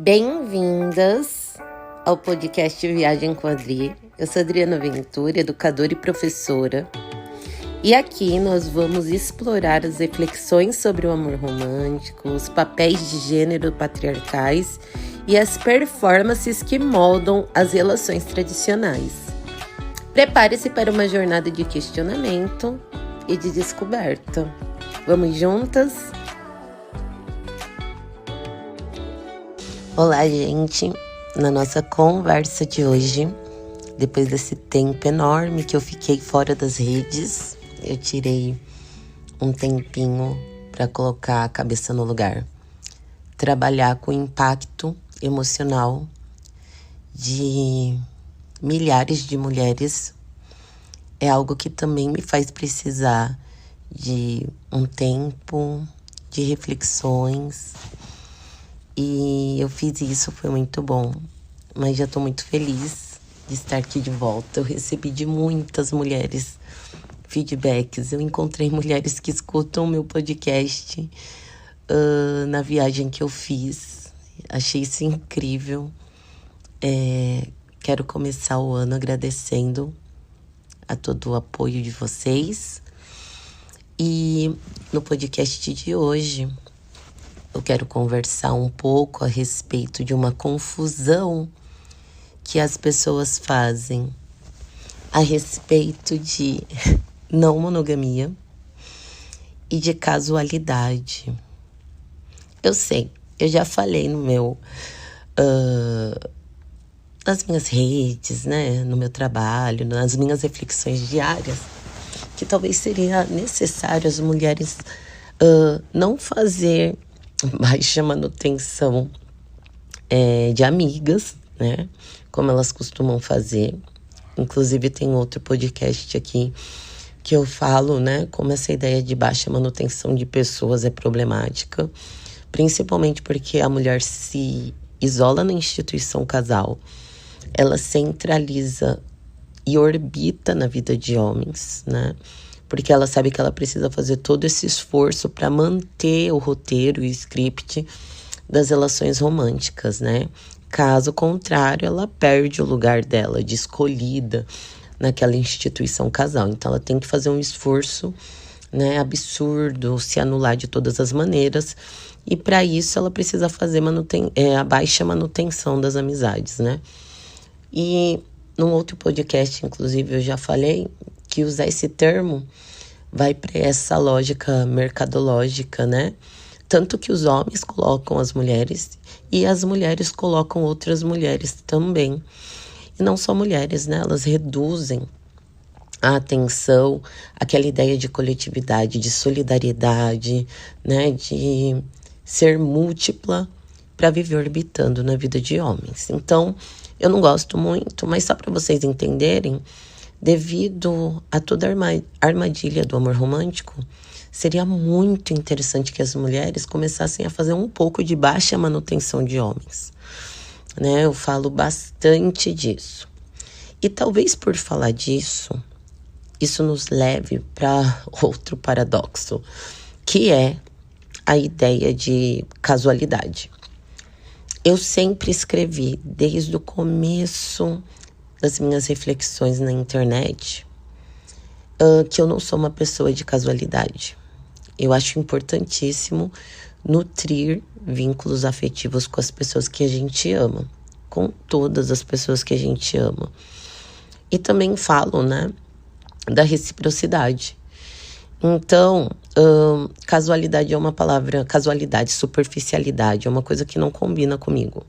Bem-vindas ao podcast Viagem com Adri. Eu sou Adriana Ventura, educadora e professora. E aqui nós vamos explorar as reflexões sobre o amor romântico, os papéis de gênero patriarcais e as performances que moldam as relações tradicionais. Prepare-se para uma jornada de questionamento e de descoberta. Vamos juntas? Olá, gente! Na nossa conversa de hoje, depois desse tempo enorme que eu fiquei fora das redes, eu tirei um tempinho para colocar a cabeça no lugar. Trabalhar com o impacto emocional de milhares de mulheres é algo que também me faz precisar de um tempo, de reflexões. E eu fiz isso, foi muito bom, mas já estou muito feliz de estar aqui de volta. Eu recebi de muitas mulheres feedbacks, eu encontrei mulheres que escutam o meu podcast na viagem que eu fiz. Achei isso incrível. Quero começar o ano agradecendo a todo o apoio de vocês. E no podcast de hoje, eu quero conversar um pouco a respeito de uma confusão que as pessoas fazem a respeito de não monogamia e de casualidade. Eu sei, eu já falei nas minhas redes, né, no meu trabalho, nas minhas reflexões diárias, que talvez seria necessário as mulheres não fazer baixa manutenção de amigas, né? Como elas costumam fazer. Inclusive tem outro podcast aqui que eu falo, né? Como essa ideia de baixa manutenção de pessoas é problemática. Principalmente porque a mulher se isola na instituição casal. Ela centraliza e orbita na vida de homens, né? Porque ela sabe que ela precisa fazer todo esse esforço para manter o roteiro e o script das relações românticas, né? Caso contrário, ela perde o lugar dela de escolhida naquela instituição casal. Então, ela tem que fazer um esforço, né, absurdo, se anular de todas as maneiras. E para isso, ela precisa fazer a baixa manutenção das amizades, né? E num outro podcast, inclusive, eu já falei que usar esse termo vai para essa lógica mercadológica, né? Tanto que os homens colocam as mulheres e as mulheres colocam outras mulheres também. E não só mulheres, né? Elas reduzem a atenção, aquela ideia de coletividade, de solidariedade, né? De ser múltipla para viver orbitando na vida de homens. Então, eu não gosto muito, mas só para vocês entenderem, devido a toda a armadilha do amor romântico, seria muito interessante que as mulheres começassem a fazer um pouco de baixa manutenção de homens, né? Eu falo bastante disso. E talvez por falar disso, isso nos leve para outro paradoxo, que é a ideia de casualidade. Eu sempre escrevi, desde o começo das minhas reflexões na internet, que eu não sou uma pessoa de casualidade. Eu acho importantíssimo nutrir vínculos afetivos com as pessoas que a gente ama, com todas as pessoas que a gente ama. E também falo, né, da reciprocidade. Então, casualidade é uma palavra, casualidade, superficialidade, é uma coisa que não combina comigo.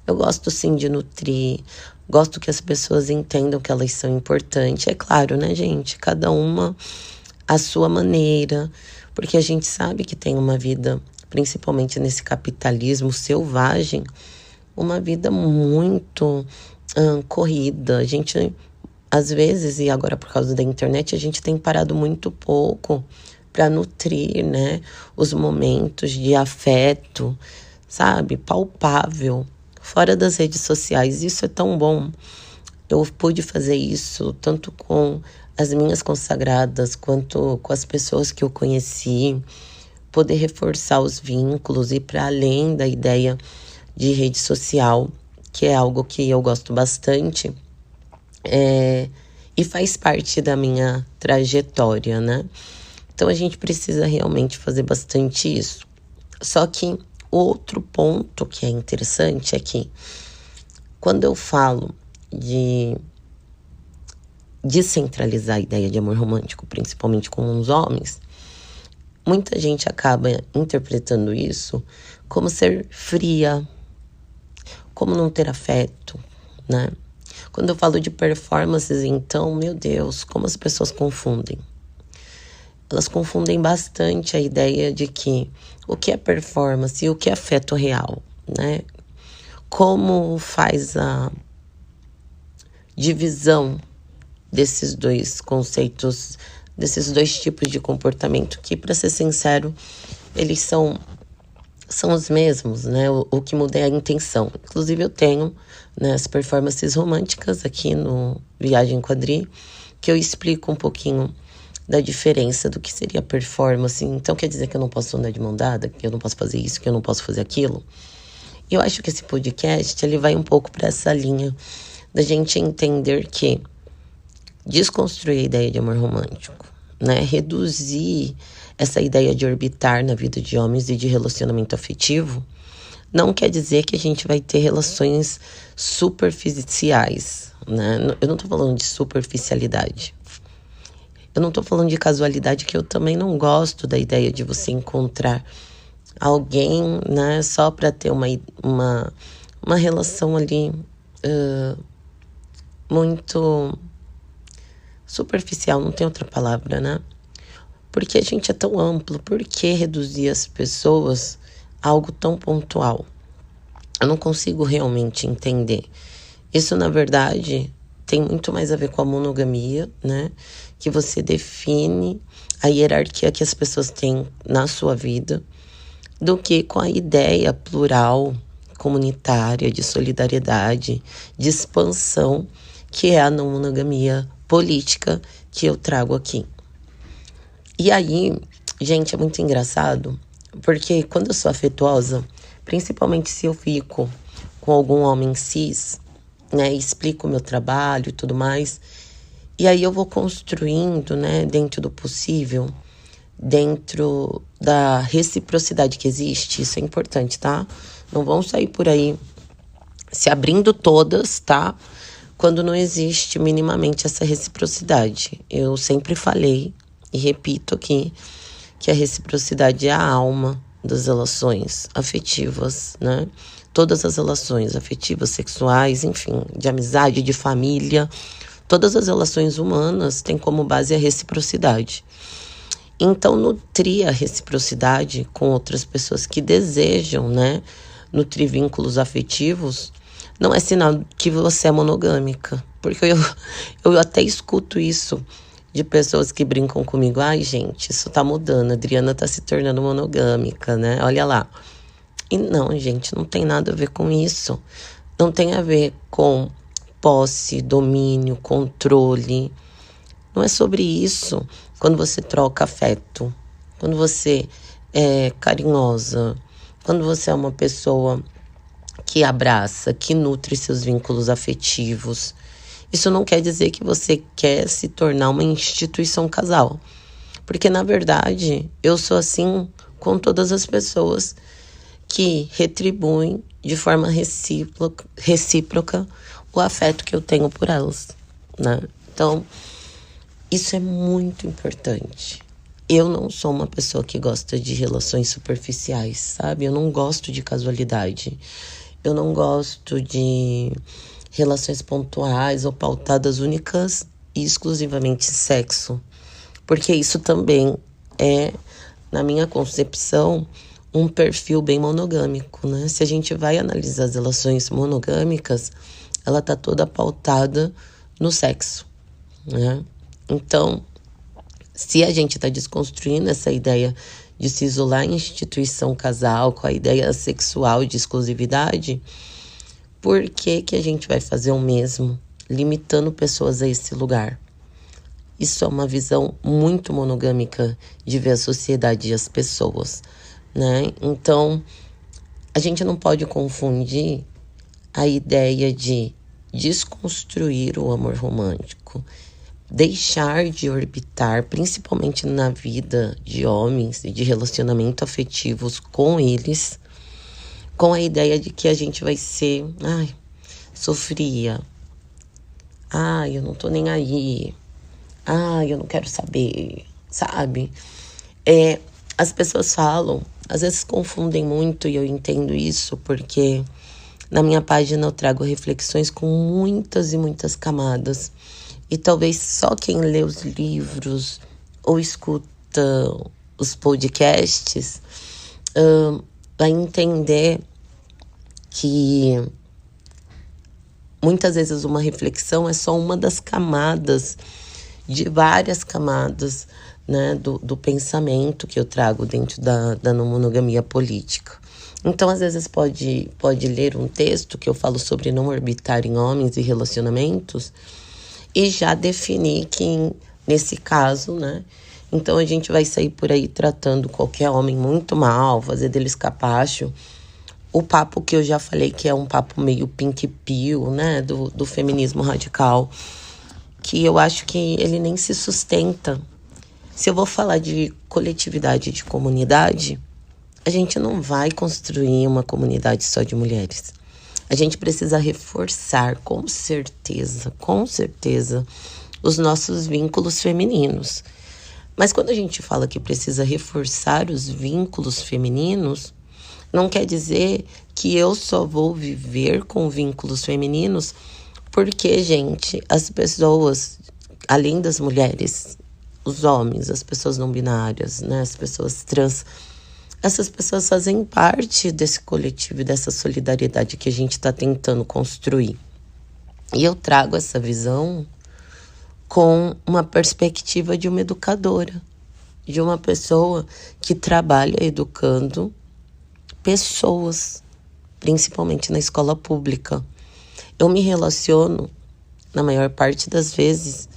Eu gosto sim de nutrir, gosto que as pessoas entendam que elas são importantes. É claro, né, gente? Cada uma à sua maneira, porque a gente sabe que tem uma vida, principalmente nesse capitalismo selvagem, uma vida muito corrida. A gente, às vezes, e agora por causa da internet, a gente tem parado muito pouco para nutrir, né, os momentos de afeto, sabe, palpável, fora das redes sociais. Isso é tão bom. Eu pude fazer isso tanto com as minhas consagradas quanto com as pessoas que eu conheci, poder reforçar os vínculos e para além da ideia de rede social, que é algo que eu gosto bastante, e faz parte da minha trajetória, né? Então a gente precisa realmente fazer bastante isso. Só que outro ponto que é interessante é que quando eu falo de descentralizar a ideia de amor romântico, principalmente com os homens, muita gente acaba interpretando isso como ser fria, como não ter afeto, né? Quando eu falo de performances, então, meu Deus, como as pessoas confundem. Elas confundem bastante a ideia de que o que é performance e o que é afeto real, né? Como faz a divisão desses dois conceitos, desses dois tipos de comportamento que, para ser sincero, eles são os mesmos, né? O que muda é a intenção. Inclusive, eu tenho, né, as performances românticas aqui no Viagem Quadri, que eu explico um pouquinho da diferença do que seria performance. Então, quer dizer que eu não posso andar de mão dada, que eu não posso fazer isso, que eu não posso fazer aquilo? Eu acho que esse podcast, ele vai um pouco para essa linha da gente entender que desconstruir a ideia de amor romântico, né? Reduzir essa ideia de orbitar na vida de homens e de relacionamento afetivo não quer dizer que a gente vai ter relações superficiais, né? Eu não tô falando de superficialidade. Eu não tô falando de casualidade, que eu também não gosto da ideia de você encontrar alguém, né, só para ter uma relação ali muito superficial, não tem outra palavra, né? Porque a gente é tão amplo, por que reduzir as pessoas a algo tão pontual? Eu não consigo realmente entender. Isso, na verdade, tem muito mais a ver com a monogamia, né? Que você define a hierarquia que as pessoas têm na sua vida, do que com a ideia plural, comunitária, de solidariedade, de expansão, que é a não monogamia política que eu trago aqui. E aí, gente, é muito engraçado, porque quando eu sou afetuosa, principalmente se eu fico com algum homem cis, né, e explico o meu trabalho e tudo mais, e aí eu vou construindo, né, dentro do possível, dentro da reciprocidade que existe. Isso é importante, tá? Não vão sair por aí se abrindo todas, tá? Quando não existe minimamente essa reciprocidade. Eu sempre falei e repito aqui que a reciprocidade é a alma das relações afetivas, né? Todas as relações afetivas, sexuais, enfim, de amizade, de família, todas as relações humanas têm como base a reciprocidade. Então, nutrir a reciprocidade com outras pessoas que desejam, né, nutrir vínculos afetivos, não é sinal que você é monogâmica. Porque eu até escuto isso de pessoas que brincam comigo. Ai, gente, isso tá mudando, a Adriana tá se tornando monogâmica, né? Olha lá. E não, gente, não tem nada a ver com isso. Não tem a ver com posse, domínio, controle. Não é sobre isso. Quando você troca afeto, quando você é carinhosa, quando você é uma pessoa que abraça, que nutre seus vínculos afetivos, isso não quer dizer que você quer se tornar uma instituição casal. Porque, na verdade, eu sou assim com todas as pessoas que retribuem de forma recíproca o afeto que eu tenho por elas, né? Então, isso é muito importante. Eu não sou uma pessoa que gosta de relações superficiais, sabe? Eu não gosto de casualidade. Eu não gosto de relações pontuais ou pautadas únicas e exclusivamente em sexo. Porque isso também é, na minha concepção, um perfil bem monogâmico, né? Se a gente vai analisar as relações monogâmicas, ela tá toda pautada no sexo, né? Então, se a gente está desconstruindo essa ideia de se isolar em instituição casal com a ideia sexual de exclusividade, por que que a gente vai fazer o mesmo, limitando pessoas a esse lugar? Isso é uma visão muito monogâmica de ver a sociedade e as pessoas, né? Então, A gente não pode confundir a ideia de desconstruir o amor romântico, deixar de orbitar, principalmente na vida de homens e de relacionamento afetivos com eles, com a ideia de que a gente vai ser, sofria, eu não tô nem aí, eu não quero saber, sabe? As pessoas falam, às vezes confundem muito, e eu entendo isso, porque na minha página eu trago reflexões com muitas e muitas camadas. E talvez só quem lê os livros ou escuta os podcasts vai entender que muitas vezes uma reflexão é só uma das camadas, de várias camadas, né, do pensamento que eu trago dentro da não monogamia política. Então, às vezes, pode ler um texto que eu falo sobre não orbitar em homens e relacionamentos e já definir que, nesse caso, né, então a gente vai sair por aí tratando qualquer homem muito mal, fazer dele escapacho. O papo que eu já falei que é um papo meio pink pill, né, do feminismo radical, que eu acho que ele nem se sustenta. Se eu vou falar de coletividade, de comunidade, a gente não vai construir uma comunidade só de mulheres. A gente precisa reforçar, com certeza, os nossos vínculos femininos. Mas quando a gente fala que precisa reforçar os vínculos femininos, não quer dizer que eu só vou viver com vínculos femininos porque, gente, as pessoas, além das mulheres, os homens, as pessoas não binárias, né, as pessoas trans, essas pessoas fazem parte desse coletivo e dessa solidariedade que a gente está tentando construir. E eu trago essa visão com uma perspectiva de uma educadora, de uma pessoa que trabalha educando pessoas, principalmente na escola pública. Eu me relaciono, na maior parte das vezes,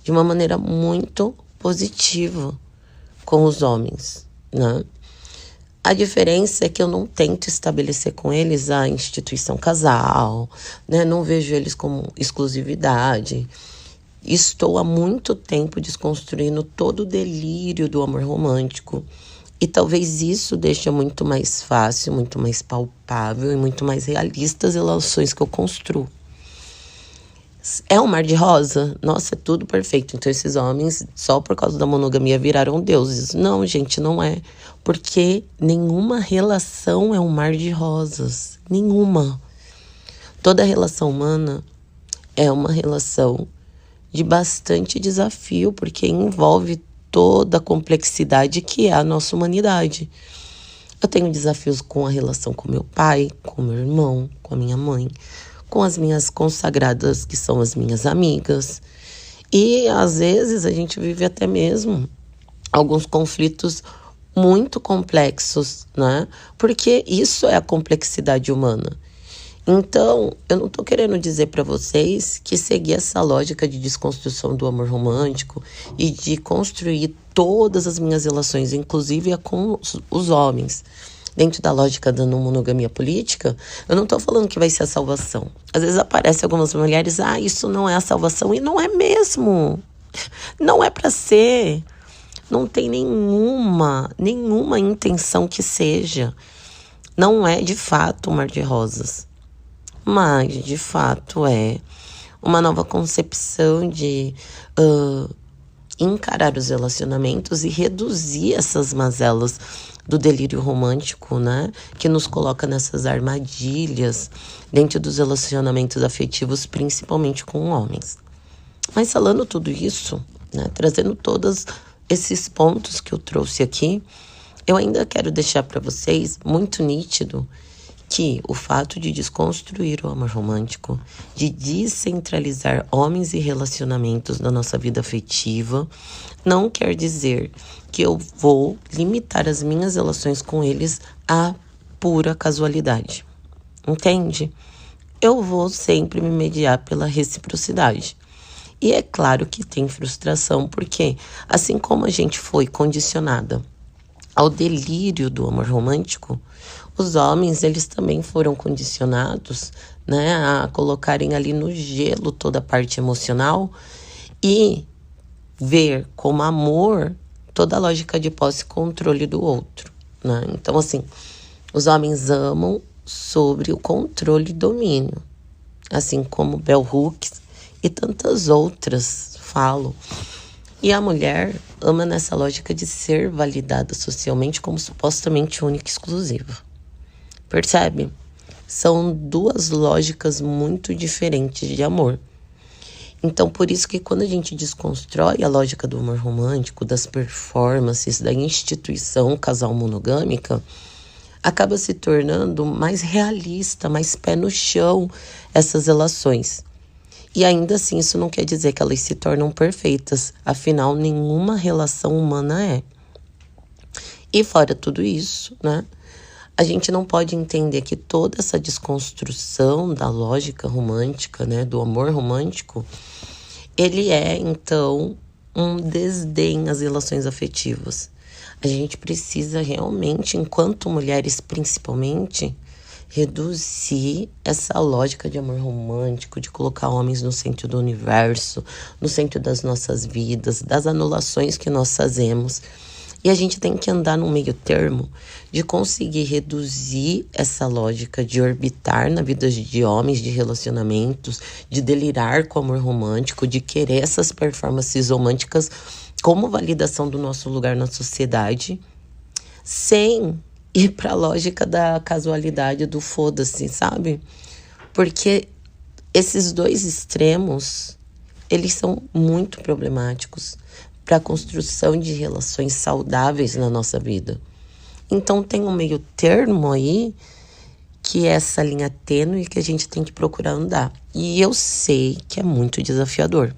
de uma maneira muito positiva com os homens, né? A diferença é que eu não tento estabelecer com eles a instituição casal, né? Não vejo eles como exclusividade. Estou há muito tempo desconstruindo todo o delírio do amor romântico. E talvez isso deixe muito mais fácil, muito mais palpável e muito mais realista as relações que eu construo. É um mar de rosa? Nossa, é tudo perfeito. Então esses homens, só por causa da monogamia, viraram deuses. Não, gente, não é. Porque nenhuma relação é um mar de rosas. Nenhuma. Toda relação humana é uma relação de bastante desafio, porque envolve toda a complexidade que é a nossa humanidade. Eu tenho desafios com a relação com meu pai, com meu irmão, com a minha mãe, com as minhas consagradas, que são as minhas amigas. E, às vezes, a gente vive até mesmo alguns conflitos muito complexos, né? Porque isso é a complexidade humana. Então, eu não estou querendo dizer para vocês que seguir essa lógica de desconstrução do amor romântico e de construir todas as minhas relações, inclusive com os homens, dentro da lógica da não monogamia política, eu não estou falando que vai ser a salvação. Às vezes aparecem algumas mulheres, isso não é a salvação, e não é mesmo. Não é para ser. Não tem nenhuma intenção que seja. Não é de fato um mar de rosas. Mas, de fato, é uma nova concepção de encarar os relacionamentos e reduzir essas mazelas do delírio romântico, né? Que nos coloca nessas armadilhas dentro dos relacionamentos afetivos, principalmente com homens. Mas falando tudo isso, né? Trazendo todos esses pontos que eu trouxe aqui, eu ainda quero deixar para vocês muito nítido que o fato de desconstruir o amor romântico, de descentralizar homens e relacionamentos da nossa vida afetiva, não quer dizer que eu vou limitar as minhas relações com eles à pura casualidade. Entende? Eu vou sempre me mediar pela reciprocidade. E é claro que tem frustração, porque assim como a gente foi condicionada ao delírio do amor romântico, os homens, eles também foram condicionados, né, a colocarem ali no gelo toda a parte emocional e ver como amor toda a lógica de posse e controle do outro, né? Então, assim, os homens amam sobre o controle e domínio, assim como Bell Hooks e tantas outras falam. E a mulher ama nessa lógica de ser validada socialmente como supostamente única e exclusiva. Percebe? São duas lógicas muito diferentes de amor. Então, por isso que quando a gente desconstrói a lógica do amor romântico, das performances, da instituição casal monogâmica, acaba se tornando mais realista, mais pé no chão essas relações. E ainda assim, isso não quer dizer que elas se tornam perfeitas, afinal, nenhuma relação humana é. E fora tudo isso, né? A gente não pode entender que toda essa desconstrução da lógica romântica, né, do amor romântico, ele é, então, um desdém às relações afetivas. A gente precisa realmente, enquanto mulheres principalmente, reduzir essa lógica de amor romântico, de colocar homens no centro do universo, no centro das nossas vidas, das anulações que nós fazemos. E a gente tem que andar no meio termo de conseguir reduzir essa lógica de orbitar na vida de homens, de relacionamentos, de delirar com o amor romântico, de querer essas performances românticas como validação do nosso lugar na sociedade, sem ir para a lógica da casualidade, do foda-se, sabe? Porque esses dois extremos, eles são muito problemáticos para a construção de relações saudáveis na nossa vida. Então tem um meio termo aí, que é essa linha tênue que a gente tem que procurar andar. E eu sei que é muito desafiador,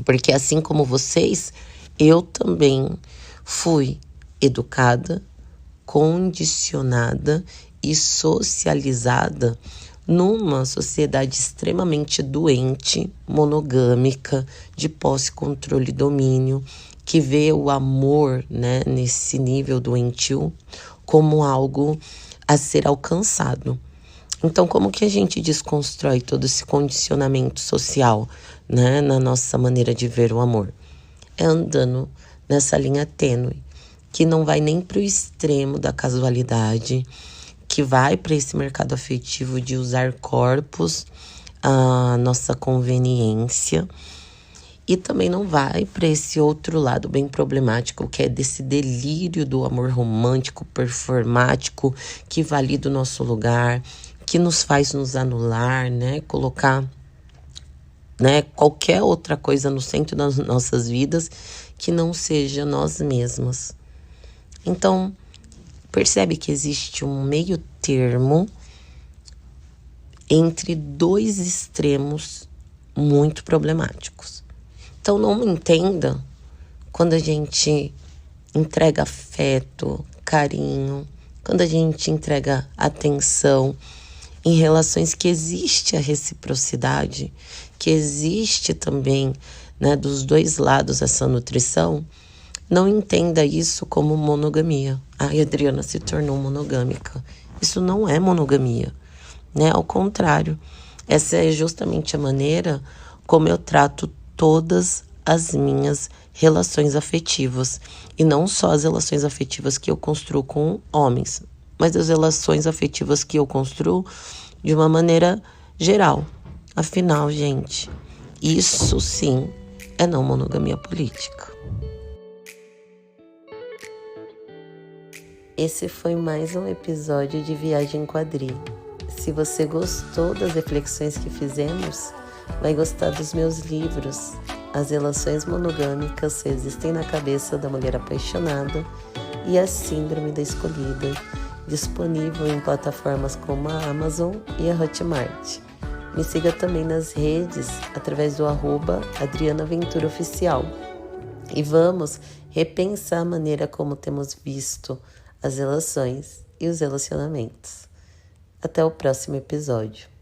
porque assim como vocês, eu também fui educada, condicionada e socializada numa sociedade extremamente doente, monogâmica, de posse, controle e domínio, que vê o amor, né, nesse nível doentio como algo a ser alcançado. Então, como que a gente desconstrói todo esse condicionamento social, né, na nossa maneira de ver o amor? É andando nessa linha tênue, que não vai nem para o extremo da casualidade, que vai para esse mercado afetivo de usar corpos à nossa conveniência, e também não vai para esse outro lado bem problemático, que é desse delírio do amor romântico, performático, que valida o nosso lugar, que nos faz nos anular, né? Colocar, né, qualquer outra coisa no centro das nossas vidas que não seja nós mesmas. Então, percebe que existe um meio termo entre dois extremos muito problemáticos. Então, não me entenda quando a gente entrega afeto, carinho, quando a gente entrega atenção em relações que existe a reciprocidade, que existe também, né, dos dois lados essa nutrição. Não entenda isso como monogamia. Ai, Adriana se tornou monogâmica. Isso não é monogamia, né? Ao contrário, essa é justamente a maneira como eu trato todas as minhas relações afetivas. E não só as relações afetivas que eu construo com homens, mas as relações afetivas que eu construo de uma maneira geral. Afinal, gente, isso sim é não monogamia política. Esse foi mais um episódio de Viagem Quadril. Se você gostou das reflexões que fizemos, vai gostar dos meus livros. As relações monogâmicas existem na cabeça da mulher apaixonada e a Síndrome da Escolhida, disponível em plataformas como a Amazon e a Hotmart. Me siga também nas redes através do @AdrianaVenturaOficial. E vamos repensar a maneira como temos visto as relações e os relacionamentos. Até o próximo episódio.